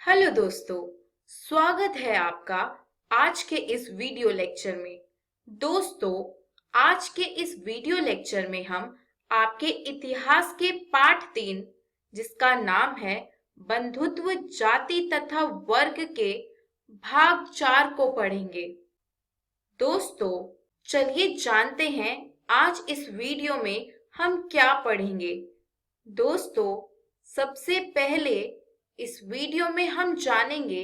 Hello दोस्तों, स्वागत है आपका आज के इस वीडियो लेक्चर में। दोस्तों, आज के इस वीडियो लेक्चर में हम आपके इतिहास के पाठ 3 जिसका नाम है बंधुत्व जाति तथा वर्ग के भाग 4 को पढ़ेंगे। दोस्तों, चलिए जानते हैं आज इस वीडियो में हम क्या पढ़ेंगे। दोस्तों, सबसे पहले इस वीडियो में हम जानेंगे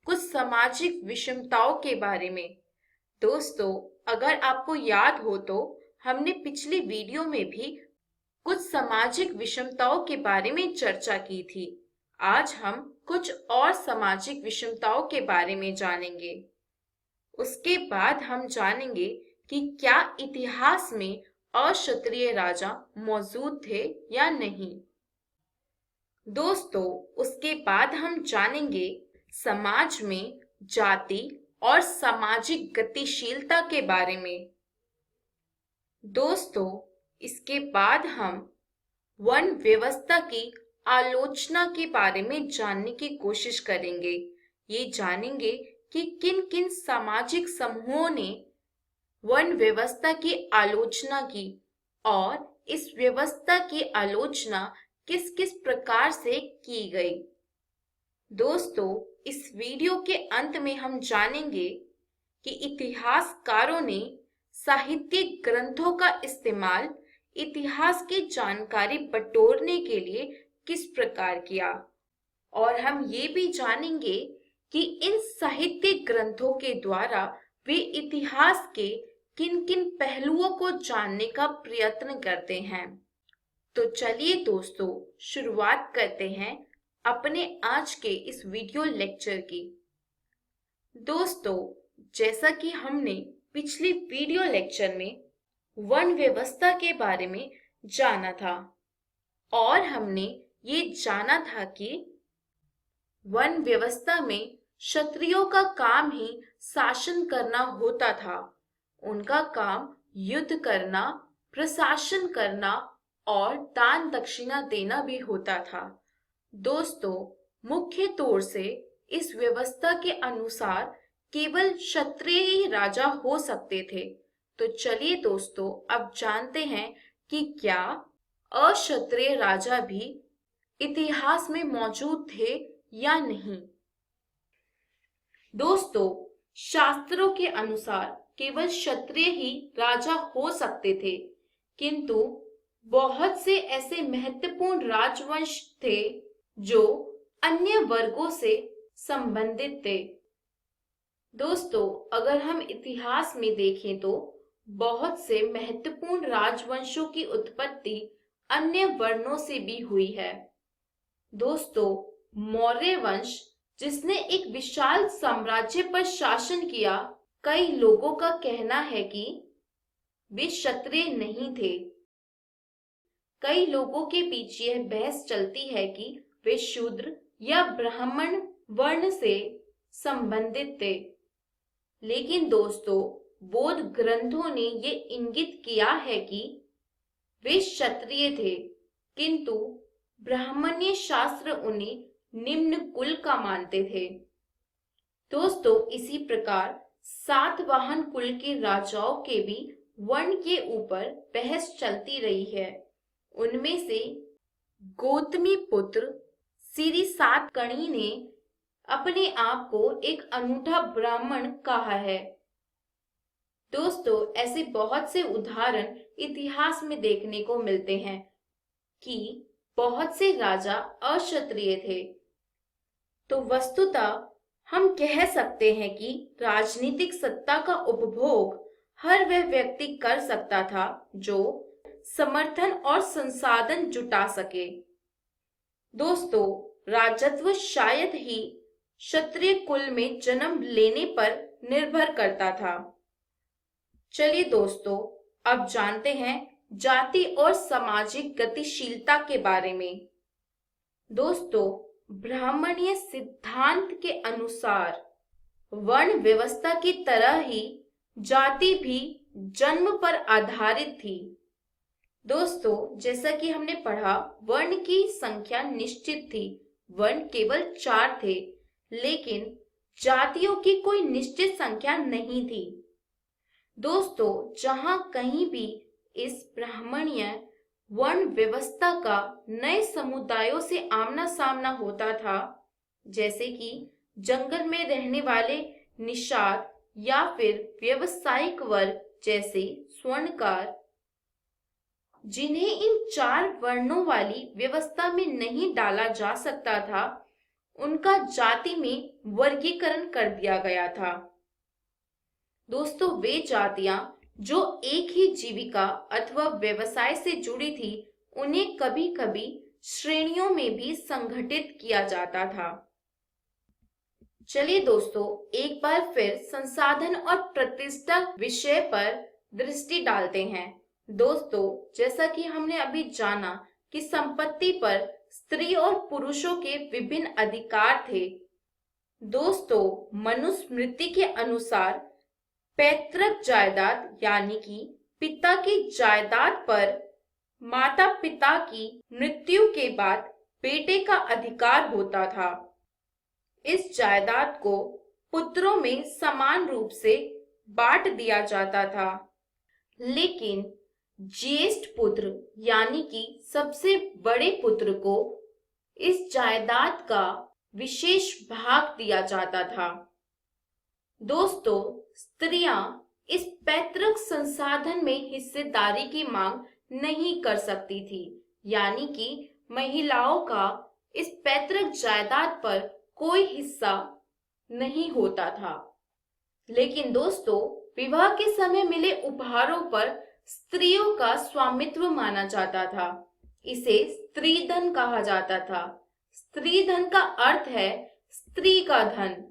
कुछ सामाजिक विषमताओं के बारे में। दोस्तों, अगर आपको याद हो तो हमने पिछली वीडियो में भी कुछ सामाजिक विषमताओं के बारे में चर्चा की थी। आज हम कुछ और सामाजिक विषमताओं के बारे में जानेंगे। उसके बाद हम जानेंगे कि क्या इतिहास में अक्षत्रिय राजा मौजूद थे या नहीं। दोस्तों, उसके बाद हम जानेंगे समाज में जाति और सामाजिक गतिशीलता के बारे में। दोस्तों, इसके बाद हम वर्ण व्यवस्था की आलोचना के बारे में जानने की कोशिश करेंगे। ये जानेंगे कि किन किन सामाजिक समूहों ने वर्ण व्यवस्था की आलोचना की और इस व्यवस्था की आलोचना किस किस प्रकार से की गई। दोस्तों, इस वीडियो के अंत में हम जानेंगे कि इतिहासकारों ने साहित्यिक ग्रंथों का इस्तेमाल इतिहास की जानकारी बटोरने के लिए किस प्रकार किया, और हम ये भी जानेंगे कि इन साहित्यिक ग्रंथों के द्वारा वे इतिहास के किन किन पहलुओं को जानने का प्रयत्न करते हैं। तो चलिए दोस्तों, शुरुआत करते हैं अपने आज के इस वीडियो लेक्चर की। दोस्तों, जैसा कि हमने पिछली वीडियो लेक्चर में वर्ण व्यवस्था के बारे में जाना था और हमने ये जाना था कि वर्ण व्यवस्था में क्षत्रियों का काम ही शासन करना होता था। उनका काम युद्ध करना, प्रशासन करना और दान दक्षिणा देना भी होता था। दोस्तों, मुख्य तौर से इस व्यवस्था के अनुसार केवल क्षत्रिय ही राजा हो सकते थे। तो चलिए दोस्तों, अब जानते हैं कि क्या अक्षत्रिय राजा भी इतिहास में मौजूद थे या नहीं। दोस्तों, शास्त्रों के अनुसार केवल क्षत्रिय ही राजा हो सकते थे, किंतु बहुत से ऐसे महत्वपूर्ण राजवंश थे जो अन्य वर्गों से संबंधित थे। दोस्तों, अगर हम इतिहास में देखें तो बहुत से महत्वपूर्ण राजवंशों की उत्पत्ति अन्य वर्णों से भी हुई है। दोस्तों, मौर्य वंश जिसने एक विशाल साम्राज्य पर शासन किया, कई लोगों का कहना है कि वे क्षत्रिय नहीं थे। कई लोगों के बीच यह बहस चलती है कि वे शूद्र या ब्राह्मण वर्ण से संबंधित थे। लेकिन दोस्तों, बौद्ध ग्रंथों ने ये इंगित किया है कि वे क्षत्रिय थे, किंतु ब्राह्मणीय शास्त्र उन्हें निम्न कुल का मानते थे। दोस्तों, इसी प्रकार सातवाहन कुल के राजाओं के भी वर्ण के ऊपर बहस चलती रही है। उनमें से गौतमी पुत्र सिरी सातकर्णी ने अपने आप को एक अनूठा ब्राह्मण कहा है। दोस्तों, ऐसे बहुत से उदाहरण इतिहास में देखने को मिलते हैं कि बहुत से राजा अक्षत्रिय थे। तो वस्तुतः हम कह सकते हैं कि राजनीतिक सत्ता का उपभोग हर वह व्यक्ति कर सकता था जो समर्थन और संसाधन जुटा सके। दोस्तों, राजत्व शायद ही क्षत्रिय कुल में जन्म लेने पर निर्भर करता था। चलिए दोस्तों, अब जानते हैं जाति और सामाजिक गतिशीलता के बारे में। दोस्तों, ब्राह्मणीय सिद्धांत के अनुसार वर्ण व्यवस्था की तरह ही जाति भी जन्म पर आधारित थी। दोस्तों, जैसा कि हमने पढ़ा, वर्ण की संख्या निश्चित थी। वर्ण केवल 4 थे, लेकिन जातियों की कोई निश्चित संख्या नहीं थी। दोस्तों, जहां कहीं भी इस ब्राह्मणीय वर्ण व्यवस्था का नए समुदायों से आमना सामना होता था, जैसे कि जंगल में रहने वाले निषाद या फिर व्यावसायिक वर्ग जैसे स्वर्णकार, जिन्हें इन 4 वर्णों वाली व्यवस्था में नहीं डाला जा सकता था, उनका जाति में वर्गीकरण कर दिया गया था। दोस्तों, वे जातियां जो एक ही जीविका अथवा व्यवसाय से जुड़ी थी, उन्हें कभी-कभी श्रेणियों में भी संगठित किया जाता था। चलिए दोस्तों, एक बार फिर संसाधन और प्रतिष्ठा विषय पर दृष्टि डालते हैं। दोस्तों, जैसा कि हमने अभी जाना कि संपत्ति पर स्त्री और पुरुषों के विभिन्न अधिकार थे। दोस्तों, मनुस्मृति के अनुसार पैतृक जायदाद यानी कि पिता की जायदाद पर माता पिता की मृत्यु के बाद बेटे का अधिकार होता था। इस जायदाद को पुत्रों में समान रूप से बांट दिया जाता था, लेकिन ज्येष्ठ पुत्र यानी कि सबसे बड़े पुत्र को इस जायदाद का विशेष भाग दिया जाता था। दोस्तों, स्त्रियां इस पैतृक संसाधन में हिस्सेदारी की मांग नहीं कर सकती थी, यानी कि महिलाओं का इस पैतृक जायदाद पर कोई हिस्सा नहीं होता था। लेकिन दोस्तों, विवाह के समय मिले उपहारों पर स्त्रियों का स्वामित्व माना जाता था। इसे स्त्रीधन कहा जाता था। स्त्रीधन का अर्थ है स्त्री का धन,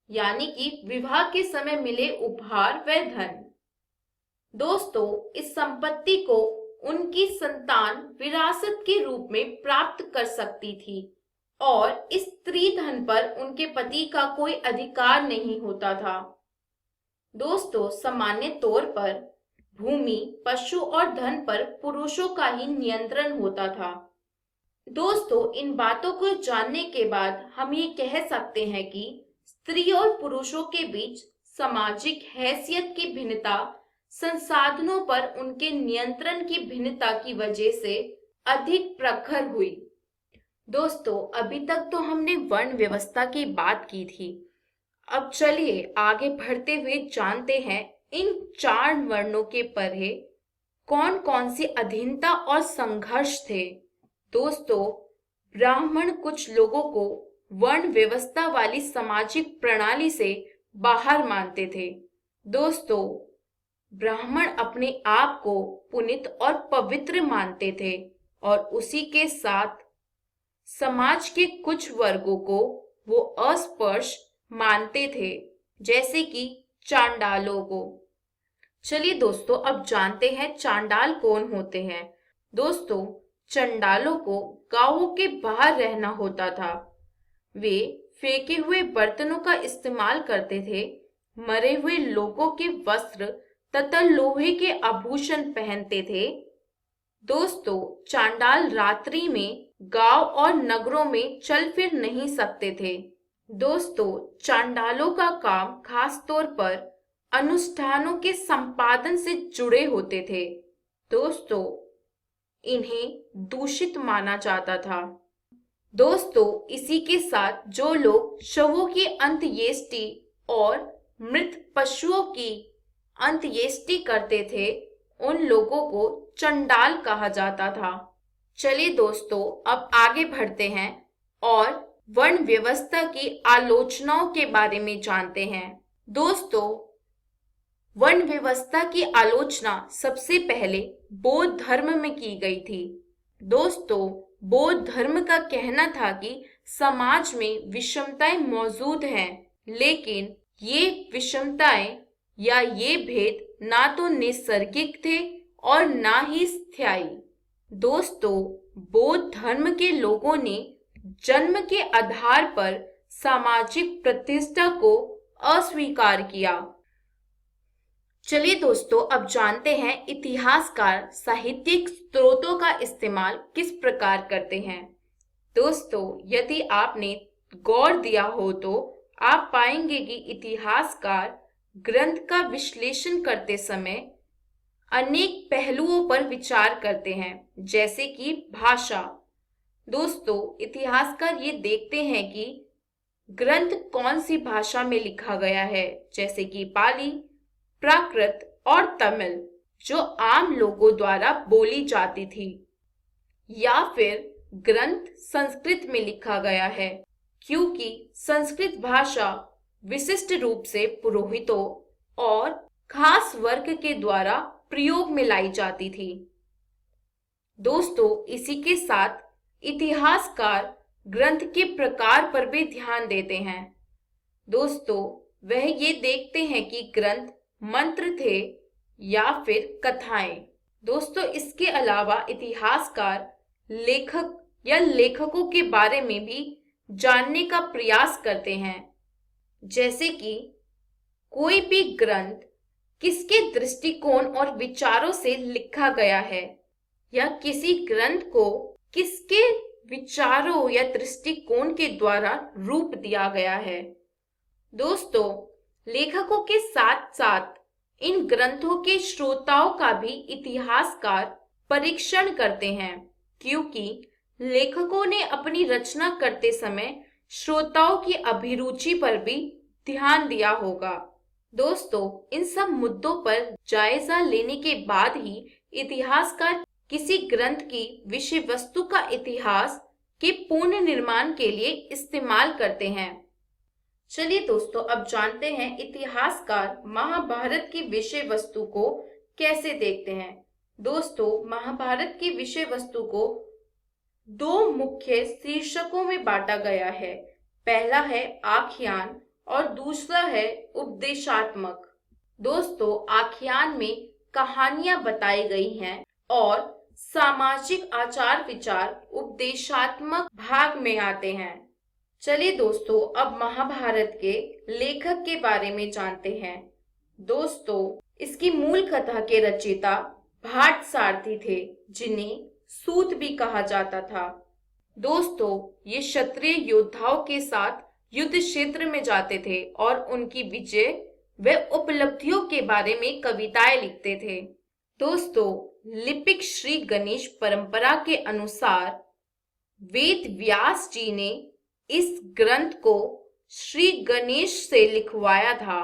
यानी कि विवाह के समय मिले उपहार व धन। दोस्तों, इस संपत्ति को उनकी संतान विरासत के रूप में प्राप्त कर सकती थी और इस स्त्री धन पर उनके पति का कोई अधिकार नहीं होता था। दोस्तों, सामान्य तौर पर भूमि, पशु और धन पर पुरुषों का ही नियंत्रण होता था। दोस्तों, इन बातों को जानने के बाद हम ये कह सकते हैं कि स्त्री और पुरुषों के बीच सामाजिक हैसियत की भिन्नता संसाधनों पर उनके नियंत्रण की भिन्नता की वजह से अधिक प्रखर हुई। दोस्तों, अभी तक तो हमने वर्ण व्यवस्था की बात की थी। अब चलिए आगे बढ़ते हुए जानते हैं इन 4 वर्णों के परे कौन कौन सी अधीनता और संघर्ष थे। दोस्तों, ब्राह्मण कुछ लोगों को वर्ण व्यवस्था वाली सामाजिक प्रणाली से बाहर मानते थे। दोस्तों, ब्राह्मण अपने आप को पुनीत और पवित्र मानते थे और उसी के साथ समाज के कुछ वर्गों को वो अस्पृश्य मानते थे, जैसे कि चांडालों को। चलिए दोस्तों, अब जानते हैं चांडाल कौन होते हैं। दोस्तों, चंडालों को गांवों के बाहर रहना होता था। वे फेंके हुए बर्तनों का इस्तेमाल करते थे, मरे हुए लोगों के वस्त्र तथा लोहे के आभूषण पहनते थे। दोस्तों, चांडाल रात्रि में गांव और नगरों में चल फिर नहीं सकते थे। दोस्तों, चांडालों का काम खास तौर पर अनुष्ठानों के संपादन से जुड़े होते थे। दोस्तों, इन्हें दूषित माना जाता था। दोस्तों, इसी के साथ जो लोग शवों की अंत्येष्टि और मृत पशुओं की अंत्येष्टि करते थे, उन लोगों को चंडाल कहा जाता था। चलिए दोस्तों, अब आगे बढ़ते हैं और वर्ण व्यवस्था की आलोचनाओं के बारे में जानते हैं। दोस्तों, वर्ण व्यवस्था की आलोचना सबसे पहले बौद्ध धर्म में की गई थी। दोस्तों, बौद्ध धर्म का कहना था कि समाज में विषमताएं मौजूद हैं, लेकिन ये विषमताएं या ये भेद ना तो नैसर्गिक थे और ना ही स्थायी। दोस्तों, बौद्ध धर्म के लोगों ने जन्म के आधार पर सामाजिक प्रतिष्ठा को अस्वीकार किया। चलिए दोस्तों, अब जानते हैं इतिहासकार साहित्यिक स्रोतों का इस्तेमाल किस प्रकार करते हैं। दोस्तों, यदि आपने गौर दिया हो तो आप पाएंगे कि इतिहासकार ग्रंथ का विश्लेषण करते समय अनेक पहलुओं पर विचार करते हैं, जैसे कि भाषा। दोस्तों, इतिहासकार ये देखते हैं कि ग्रंथ कौन सी भाषा में लिखा गया है, जैसे कि पाली, प्राकृत और तमिल, जो आम लोगों द्वारा बोली जाती थी, या फिर ग्रंथ संस्कृत में लिखा गया है, क्योंकि संस्कृत भाषा विशिष्ट रूप से पुरोहितों और खास वर्ग के द्वारा प्रयोग में लाई जाती थी। दोस्तों, इसी के साथ इतिहासकार ग्रंथ के प्रकार पर भी ध्यान देते हैं। दोस्तों, वह ये देखते हैं कि ग्रंथ मंत्र थे या फिर कथाएं। दोस्तों, इसके अलावा इतिहासकार लेखक या लेखकों के बारे में भी जानने का प्रयास करते हैं, जैसे कि कोई भी ग्रंथ किसके दृष्टिकोण और विचारों से लिखा गया है, या किसी ग्रंथ को किसके विचारों या दृष्टिकोण के द्वारा रूप दिया गया है। दोस्तों, लेखकों के साथ साथ इन ग्रंथों के श्रोताओं का भी इतिहासकार परीक्षण करते हैं, क्योंकि लेखकों ने अपनी रचना करते समय श्रोताओं की अभिरुचि पर भी ध्यान दिया होगा। दोस्तों, इन सब मुद्दों पर जायजा लेने के बाद ही इतिहासकार किसी ग्रंथ की विषय वस्तु का इतिहास के पूर्ण निर्माण के लिए इस्तेमाल करते हैं। चलिए दोस्तों, अब जानते हैं इतिहासकार महाभारत की विषय वस्तु को कैसे देखते हैं। दोस्तों, महाभारत की विषय वस्तु को दो मुख्य शीर्षकों में बांटा गया है। पहला है आख्यान और दूसरा है उपदेशात्मक। दोस्तों, आख्यान में कहानियां बताई गई हैं और सामाजिक आचार विचार उपदेशात्मक भाग में आते हैं। चलिए दोस्तों, अब महाभारत के लेखक के बारे में जानते हैं। दोस्तों, इसकी मूल कथा के रचयिता भाट सारथी थे, जिन्हें सूत भी कहा जाता था। दोस्तों, ये क्षत्रिय योद्धाओं के साथ युद्ध क्षेत्र में जाते थे और उनकी विजय व उपलब्धियों के बारे में कविताएं लिखते थे। दोस्तों, लिपिक श्री गणेश परंपरा के अनुसार वेद व्यास जी ने इस ग्रंथ को श्री गणेश से लिखवाया था।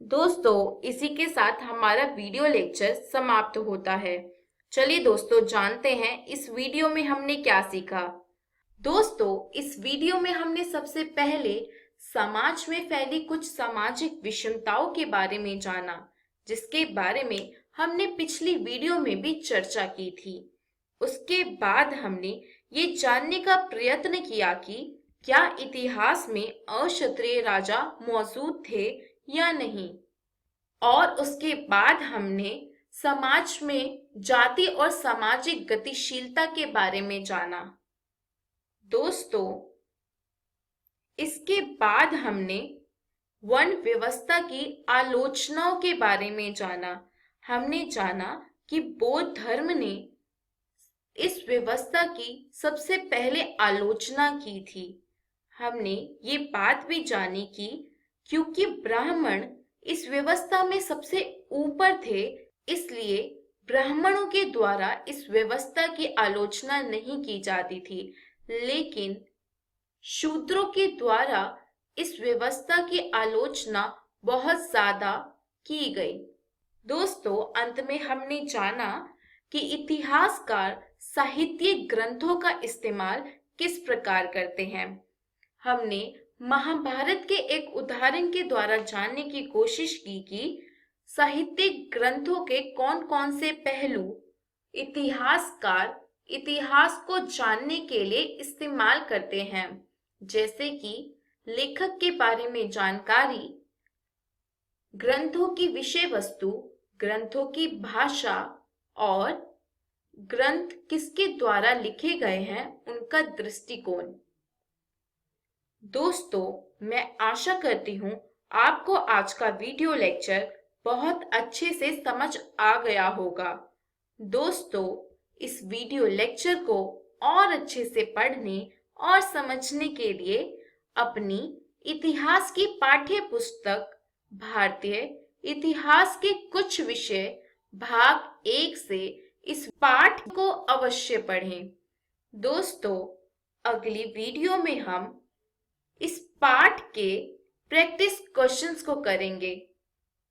दोस्तों, इसी के साथ हमारा वीडियो लेक्चर समाप्त होता है। चलिए दोस्तों, जानते हैं इस वीडियो में हमने क्या सीखा। दोस्तों, इस वीडियो में हमने सबसे पहले समाज में फैली कुछ सामाजिक विषमताओं के बारे में जाना, जिसके बारे में हमने पिछली वीडियो में भी चर्चा की थी। उसके बाद हमने ये जानने का प्रयत्न किया कि क्या इतिहास में अक्षत्रिय राजा मौजूद थे या नहीं, और उसके बाद हमने समाज में जाति और सामाजिक गतिशीलता के बारे में जाना। दोस्तों, इसके बाद हमने वर्ण व्यवस्था की आलोचनाओं के बारे में जाना। हमने जाना कि बौद्ध धर्म ने इस व्यवस्था की सबसे पहले आलोचना की थी। हमने ये बात भी जानी कि क्योंकि ब्राह्मण इस व्यवस्था में सबसे ऊपर थे, इसलिए ब्राह्मणों के द्वारा इस व्यवस्था की आलोचना नहीं की जाती थी, लेकिन शूद्रों के द्वारा इस व्यवस्था की आलोचना बहुत ज्यादा की गई। दोस्तों, अंत में हमने जाना कि इतिहासकार साहित्यिक ग्रंथों का इस्तेमाल किस प्रकार करते हैं। हमने महाभारत के एक उदाहरण के द्वारा जानने की कोशिश की कि साहित्यिक ग्रंथों के कौन कौन से पहलू इतिहासकार इतिहास को जानने के लिए इस्तेमाल करते हैं, जैसे कि लेखक के बारे में जानकारी, ग्रंथों की विषय वस्तु, ग्रंथों की भाषा और ग्रंथ किसके द्वारा लिखे गए हैं उनका दृष्टिकोण। दोस्तों, मैं आशा करती हूँ आपको आज का वीडियो लेक्चर बहुत अच्छे से समझ आ गया होगा। दोस्तों, इस वीडियो लेक्चर को और अच्छे से पढ़ने और समझने के लिए अपनी इतिहास की पाठ्य पुस्तक भारतीय इतिहास के कुछ विषय भाग 1 से इस पाठ को अवश्य पढ़ें। दोस्तों, अगली वीडियो में हम इस पाठ के प्रैक्टिस क्वेश्चंस को करेंगे।